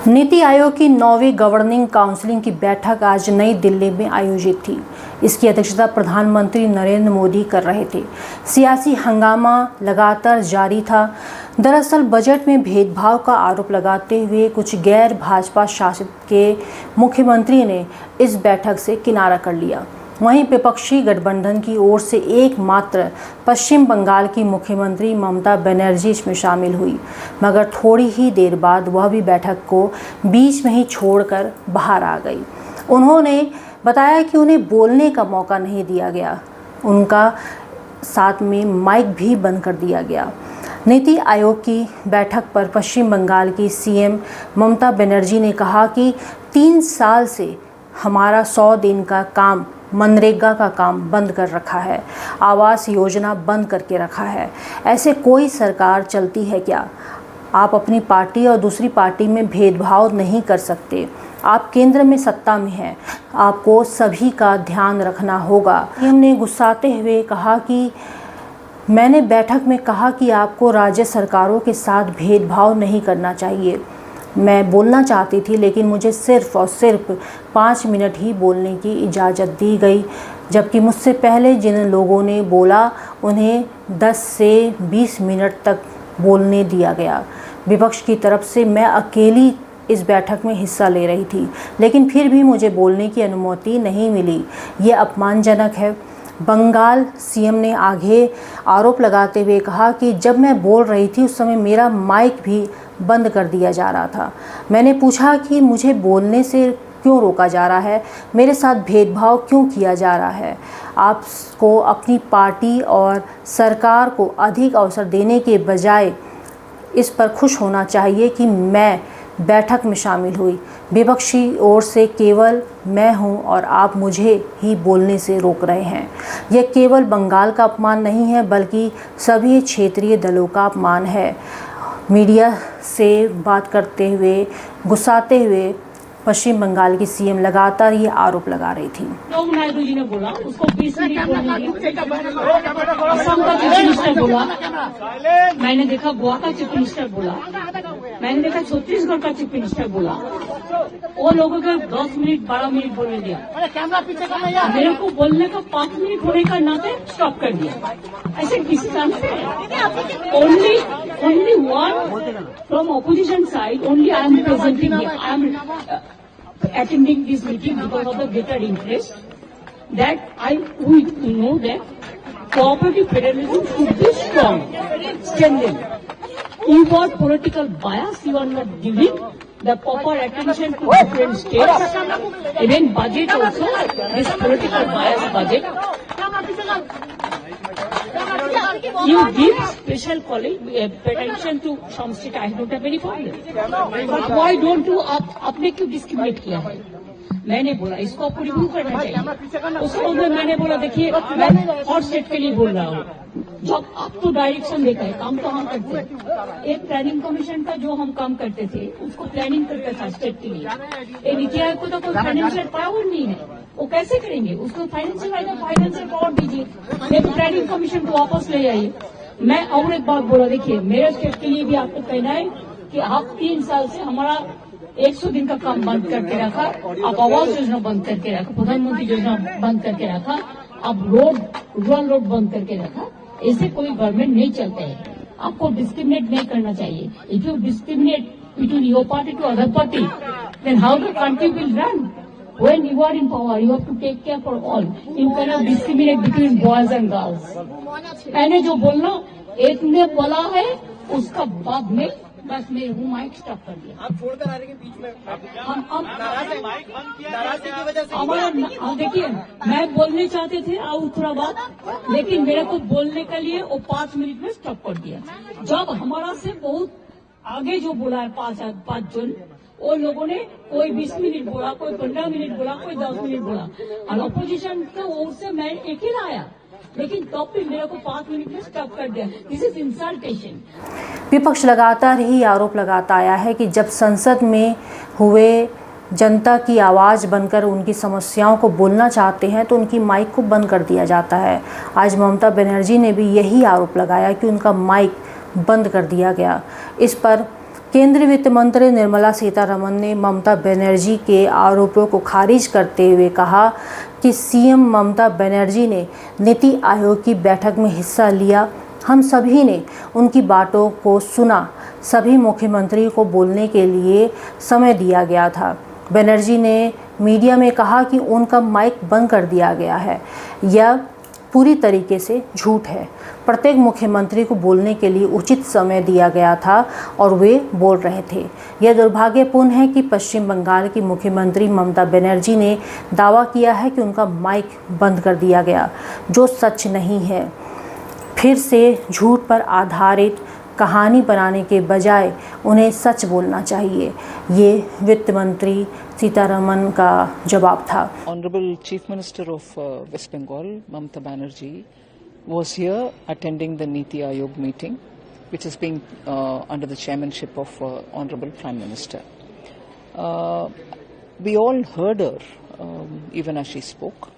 नीति आयोग की 9वीं governing council की बैठक आज नई दिल्ली में आयोजित थी। इसकी अध्यक्षता प्रधानमंत्री नरेंद्र मोदी कर रहे थे। सियासी हंगामा लगातार जारी था। दरअसल बजट में भेदभाव का आरोप लगाते हुए कुछ गैर भाजपा शासित के मुख्यमंत्री ने इस बैठक से किनारा कर लिया। वहीं विपक्षी गठबंधन की ओर से एकमात्र पश्चिम बंगाल की मुख्यमंत्री ममता बनर्जी इसमें शामिल हुई, मगर थोड़ी ही देर बाद वह भी बैठक को बीच में ही छोड़कर बाहर आ गई। उन्होंने बताया कि उन्हें बोलने का मौका नहीं दिया गया, उनका साथ में माइक भी बंद कर दिया गया। नीति आयोग की बैठक पर पश्चिम बंगाल की सीएम ममता बनर्जी ने कहा कि 3 साल से हमारा 100 दिन का काम, मनरेगा का काम बंद कर रखा है, आवास योजना बंद करके रखा है। ऐसे कोई सरकार चलती है क्या? आप अपनी पार्टी और दूसरी पार्टी में भेदभाव नहीं कर सकते। आप केंद्र में सत्ता में हैं, आपको सभी का ध्यान रखना होगा। सीएम ने गुस्साते हुए कहा कि मैंने बैठक में कहा कि आपको राज्य सरकारों के साथ भेदभाव नहीं करना चाहिए। मैं बोलना चाहती थी, लेकिन मुझे सिर्फ और सिर्फ 5 मिनट ही बोलने की इजाज़त दी गई, जबकि मुझसे पहले जिन लोगों ने बोला उन्हें 10 से 20 मिनट तक बोलने दिया गया। विपक्ष की तरफ से मैं अकेली इस बैठक में हिस्सा ले रही थी, लेकिन फिर भी मुझे बोलने की अनुमति नहीं मिली। ये अपमानजनक है। बंगाल सीएम ने आगे आरोप लगाते हुए कहा कि जब मैं बोल रही थी उस समय मेरा माइक भी बंद कर दिया जा रहा था। मैंने पूछा कि मुझे बोलने से क्यों रोका जा रहा है, मेरे साथ भेदभाव क्यों किया जा रहा है। आपको अपनी पार्टी और सरकार को अधिक अवसर देने के बजाय इस पर खुश होना चाहिए कि मैं बैठक में शामिल हुई। विपक्षी ओर से केवल मैं हूं और आप मुझे ही बोलने से रोक रहे हैं। यह केवल बंगाल का अपमान नहीं है, बल्कि सभी क्षेत्रीय दलों का अपमान है। मीडिया से बात करते हुए, गुस्साते हुए पश्चिम बंगाल की सीएम लगातार ये आरोप लगा रही थी। नायडू जी ने बोला, उसको 20 मिनट बोलने दिया। असम का चीफ मिनिस्टर बोला, मैंने देखा गोवा का चीफ मिनिस्टर बोला, मैंने देखा छत्तीसगढ़ का चीफ मिनिस्टर बोला। वो लोगों को 10 मिनट 12 मिनट बोलने दिया। मेरे को बोलने का 5 मिनट होने का नाते स्टॉप कर दिया। ऐसे किसी काम से only one from opposition side, only I am presenting here. I am attending this meeting because of the greater interest that we know that cooperative federalism should be strong, strengthened. You got political bias, you are not giving the proper attention to different states. Even budget also, this political bias budget. You give special attention to some state. I don't have any problem. But why don't you आपने क्यों discriminate किया है? मैंने बोला इसको आपको review करना चाहिए। उस समय मैंने बोला देखिए मैं हॉट स्टेट के लिए बोल रहा हूँ। जब आप तो डायरेक्शन देकर काम तो हम करते हैं। एक प्लानिंग कमीशन का जो हम काम करते थे उसको प्लानिंग करता था स्टेट के लिए। नीति आयोग को तो कोई फाइनेंशियल पावर नहीं है, वो कैसे करेंगे? उसको फाइनेंशियल पावर दीजिए, लेकिन प्लानिंग कमीशन को वापस ले आइए। मैं और एक बात बोला, देखिए मेरे स्टेट के लिए भी आपको कहना है कि आप 3 साल से हमारा 100 दिन का काम बंद करके रखा, आप आवास योजना बंद करके रखा, प्रधानमंत्री योजना बंद करके रखा, आप रूरल रोड बंद करके रखा। ऐसे कोई गवर्नमेंट नहीं चलते हैं। आपको डिस्क्रिमिनेट नहीं करना चाहिए। If you discriminate between your party to other party, then how the country will run? When you are in power, you have to take care for all. You cannot discriminate between boys and girls. मैंने जो बोलना एक ने बोला है, उसका बाद में बस मैं हूँ माइक स्टॉप कर दिया। आप छोड़कर आ रहे हैं बीच में। हम नाराजगी की वजह से हमारा देखिए, मैं बोलने चाहते थे और थोड़ा बात, लेकिन मेरे को बोलने के लिए वो 5 मिनट में स्टॉप कर दिया। जब हमारा से बहुत आगे जो बोला है 5 जन, वो लोगों ने कोई 20 मिनट बोला, कोई 15 मिनट बोला, कोई 10 मिनट बोला, और अपोजिशन की ओर से मैं अकेला आया, लेकिन तब भी मेरे को 5 मिनट में स्टॉप कर दिया। This is इंसल्टेशन। विपक्ष लगातार ही आरोप लगाता आया है कि जब संसद में हुए जनता की आवाज़ बनकर उनकी समस्याओं को बोलना चाहते हैं तो उनकी माइक को बंद कर दिया जाता है। आज ममता बनर्जी ने भी यही आरोप लगाया कि उनका माइक बंद कर दिया गया। इस पर केंद्रीय वित्त मंत्री निर्मला सीतारमण ने ममता बनर्जी के आरोपों को खारिज करते हुए कहा कि सीएम ममता बनर्जी ने नीति आयोग की बैठक में हिस्सा लिया। हम सभी ने उनकी बातों को सुना। सभी मुख्यमंत्री को बोलने के लिए समय दिया गया था। बनर्जी ने मीडिया में कहा कि उनका माइक बंद कर दिया गया है। यह पूरी तरीके से झूठ है। प्रत्येक मुख्यमंत्री को बोलने के लिए उचित समय दिया गया था और वे बोल रहे थे। यह दुर्भाग्यपूर्ण है कि पश्चिम बंगाल की मुख्यमंत्री ममता बनर्जी ने दावा किया है कि उनका माइक बंद कर दिया गया, जो सच नहीं है। फिर से झूठ पर आधारित कहानी बनाने के बजाय उन्हें सच बोलना चाहिए। ये वित्त मंत्री सीतारमण का जवाब था। Honorable Chief Minister of West Bengal, Mamata Banerjee, was here attending the Niti Aayog meeting, which is being under the chairmanship of Honorable Prime Minister. We all heard her even as she spoke.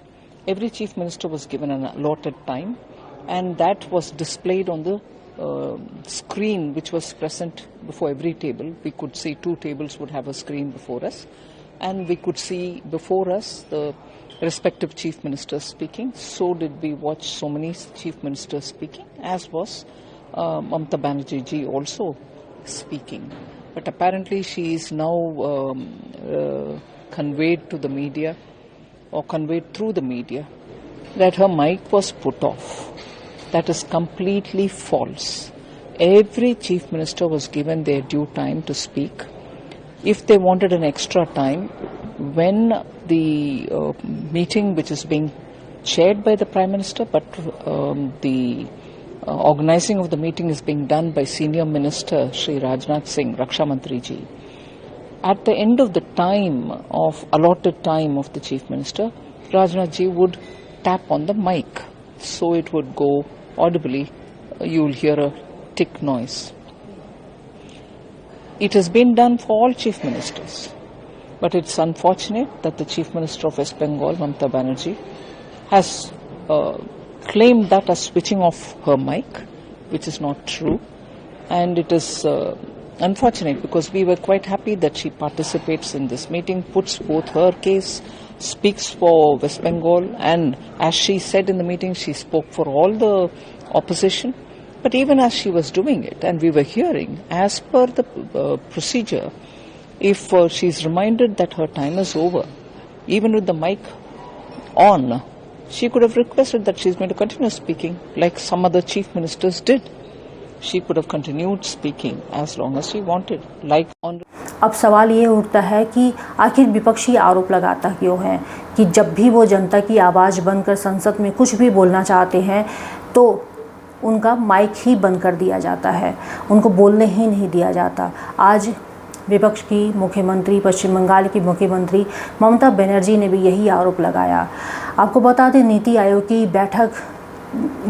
Every Chief Minister was given an allotted time, and that was displayed on the screen which was present before every table. We could see 2 tables would have a screen before us, and we could see before us the respective chief ministers speaking. So did we watch so many chief ministers speaking, as was Mamata Banerjee ji also speaking. But apparently she is now conveyed to the media, or conveyed through the media, that her mic was put off. That is completely false. Every chief minister was given their due time to speak. If they wanted an extra time, when the meeting, which is being chaired by the Prime Minister, but the organizing of the meeting is being done by Senior Minister Shri Rajnath Singh, Raksha Mantri ji. At the end of the time, of allotted time of the Chief Minister, Rajnath ji would tap on the mic, so it would go audibly. You will hear a tick noise. It has been done for all Chief Ministers, but it's unfortunate that the Chief Minister of West Bengal, Mamata Banerjee, has claimed that as switching off her mic, which is not true, and it is unfortunate because we were quite happy that she participates in this meeting, puts forth her case, speaks for West Bengal, and as she said in the meeting, she spoke for all the opposition. But even as she was doing it, and we were hearing, as per the procedure, if she is reminded that her time is over, even with the mic on, she could have requested that she is going to continue speaking like some other chief ministers did. She could have continued speaking as long as she wanted, like on. अब सवाल ये उठता है कि आखिर विपक्षी आरोप लगाता क्यों है कि जब भी वो जनता की आवाज़ बंद कर संसद में कुछ भी बोलना चाहते हैं तो उनका माइक ही बंद कर दिया जाता है, उनको बोलने ही नहीं दिया जाता। आज विपक्ष की मुख्यमंत्री, पश्चिम बंगाल की मुख्यमंत्री ममता बनर्जी ने भी यही आरोप लगाया। आपको बता दें, नीति आयोग की बैठक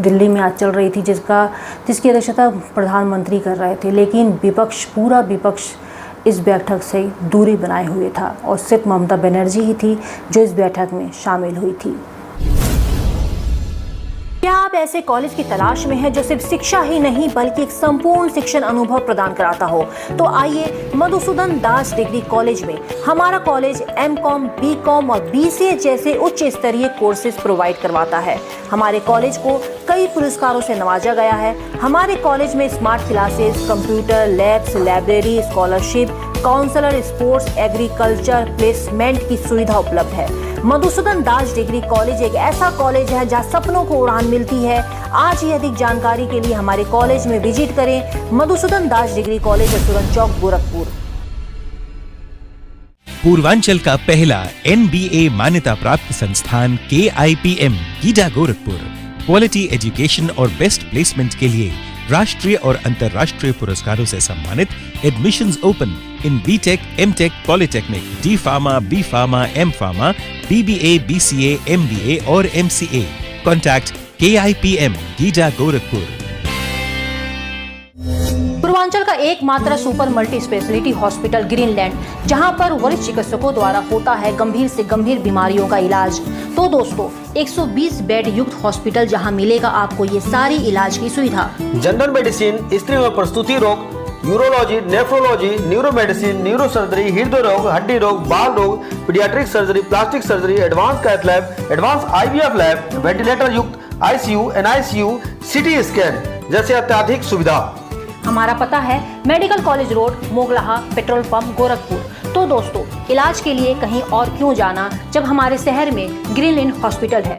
दिल्ली में आज चल रही थी, जिसकी अध्यक्षता प्रधानमंत्री कर रहे थे, लेकिन पूरा विपक्ष इस बैठक से दूरी बनाए हुए था और सिर्फ ममता बनर्जी ही थी जो इस बैठक में शामिल हुई थी। क्या आप ऐसे कॉलेज की तलाश में हैं जो सिर्फ शिक्षा ही नहीं बल्कि एक संपूर्ण शिक्षण अनुभव प्रदान कराता हो? तो आइए मधुसूदन दास डिग्री कॉलेज में। हमारा कॉलेज एमकॉम, बीकॉम और बीसीए जैसे उच्च स्तरीय कोर्सेज प्रोवाइड करवाता है। हमारे कॉलेज को कई पुरस्कारों से नवाजा गया है। हमारे कॉलेज में smart classes, computer labs, library, scholarship, counsellor, sports, agriculture, placement की सुविधा उपलब्ध है। मधुसूदन दास डिग्री कॉलेज एक ऐसा कॉलेज है जहां सपनों को उड़ान मिलती है। आज ही अधिक जानकारी के लिए हमारे कॉलेज में विजिट करें। मधुसूदन दास डिग्री कॉलेज, सुरन चौक, गोरखपुर। पूर्वांचल का पहला NBA मान्यता प्राप्त संस्थान KIPM GIDA Gorakhpur quality education और बेस्ट प्लेसमेंट के लिए राष्ट्रीय और अंतर्राष्ट्रीय पुरस्कारों से सम्मानित। Admissions open in BTech, MTech, polytechnic, D pharma, B pharma, M pharma, BBA, BCA, MBA और MCA। Contact KIPM GIDA Gorakhpur. Purvanchal का एकमात्र super multi speciality hospital Greenland, जहां पर वरिष्ठ चिकित्सकों द्वारा होता है गंभीर से गंभीर बीमारियों का इलाज। तो दोस्तों, 120 बेड युक्त हॉस्पिटल जहां मिलेगा आपको ये सारी इलाज की सुविधा। जनरल मेडिसिन, स्त्री और प्रसूति रोग, यूरोलॉजी, नेफ्रोलॉजी, न्यूरोमेडिसिन, न्यूरोसर्जरी, हृदय रोग, हड्डी रोग, बाल रोग, paediatric surgery, plastic surgery, advance cath lab, advance IVF lab, ventilator युक्त ICU, NICU, CT स्कैन जैसे अत्याधिक सुविधा। हमारा पता है medical college road, Moglaha, petrol pump, Gorakhpur. तो दोस्तों, इलाज के लिए कहीं और क्यों जाना जब हमारे शहर में ग्रीनलैंड हॉस्पिटल है।